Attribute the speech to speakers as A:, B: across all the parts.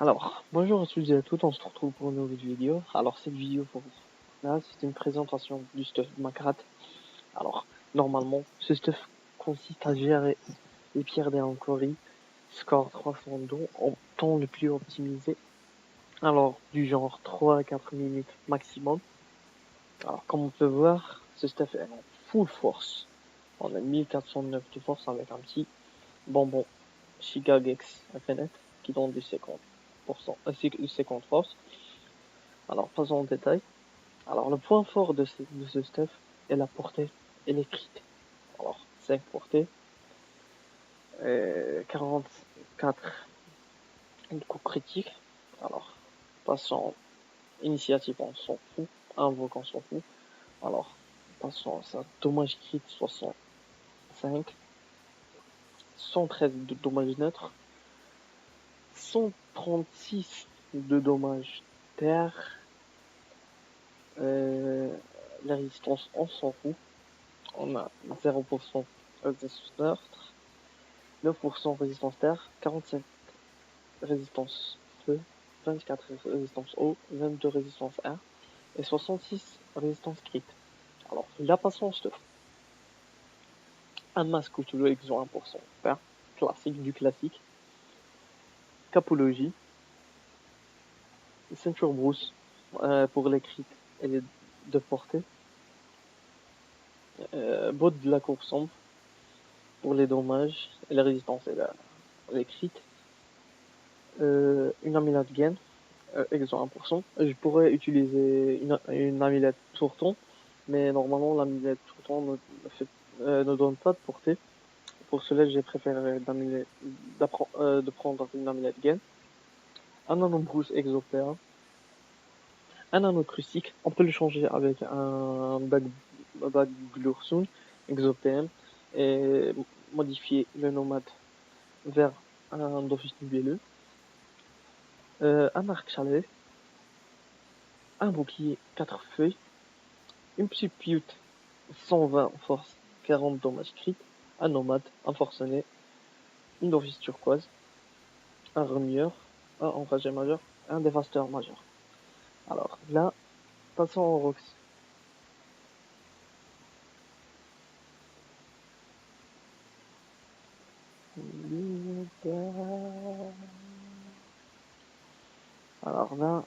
A: Alors, bonjour à tous et à toutes, on se retrouve pour une nouvelle vidéo. Alors, cette vidéo pour là, c'est une présentation du stuff de Macrat. Alors, normalement, ce stuff consiste à gérer les pierres des Ankori, score 302 en temps le plus optimisé. Alors, du genre 3 à 4 minutes maximum. Alors, comme on peut voir, ce stuff est en full force. On a 1409 de force avec un petit bonbon Shigagex Infinite qui donne du 50 force. Alors, passons en détail. Alors, le point fort de ce stuff est la portée électrique. Alors, 5 portées, 44 coups critiques. Alors, passons initiative, on s'en fout. Invoque, on s'en fout. Alors, passons à ça. Dommage crit 65. 113 de dommage neutre. 136 de dommage terre. La résistance, on s'en fout. On a 0% résistance neutre, 9% résistance terre, 47 résistance feu, 24 résistance eau, 22 résistance air et 66 résistance crit. Alors, la passons stuff. Un masque ou toujours exo 1% vert, classique du classique. Capologie. Ceinture brousse pour les crits et les de portée. Botte de la courbe sombre pour les dommages et la résistance et les crits. Une amulette gain, exo 1%. Je pourrais utiliser une amulette tourton, mais normalement l'amulette tourton ne donne pas de portée. Pour cela, j'ai préféré de prendre une amulette gain. Un nanobrousse exopéra. Un nanocrustique, on peut le changer avec un bag glursun exopm et modifier le nomade vers un dofus nubuleux. Un arc chalet, un bouclier 4 feuilles, une petite pioute 120 force, 40 dommages crit, un nomade, un forcené, une office turquoise, un remueur, un enragé majeur, un dévastateur majeur. Alors là, passons au Rox. Alors là,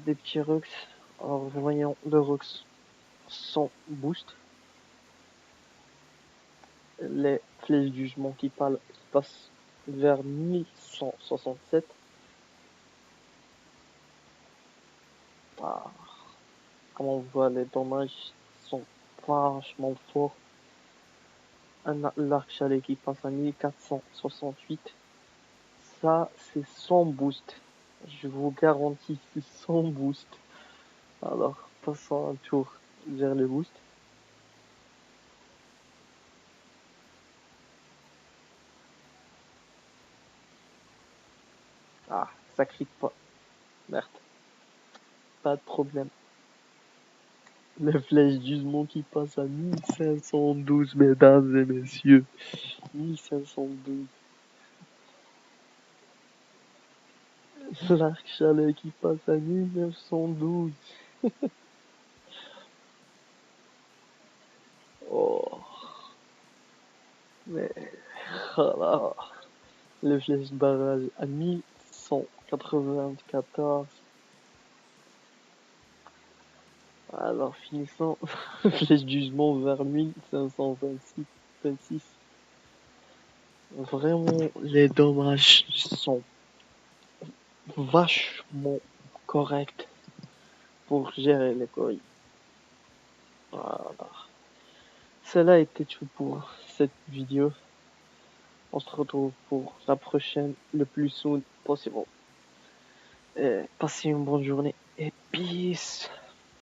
A: des petits Rox. Alors voyons le Rox sans boost. Les flèches du jugement qui passent vers 1167. Ah, comme on voit, les dommages sont vachement forts. L'arc chalet qui passe à 1468. Ça, c'est sans boost. Je vous garantis, c'est sans boost. Alors, passons un tour vers le boost. Ah, ça crie pas. Merde. Pas de problème. Les flèches d'usement qui passe à 1512, mesdames et messieurs. 1512. L'arc chalet qui passe à 1912. Oh. Mais, voilà. Les flèches de barrage à 1194. Alors, finissons. Flèche du jugement vers 1526. Vraiment, les dommages sont vachement corrects pour gérer les coris. Voilà. Cela était tout pour cette vidéo. On se retrouve pour la prochaine le plus soon possible. Et passez une bonne journée et peace.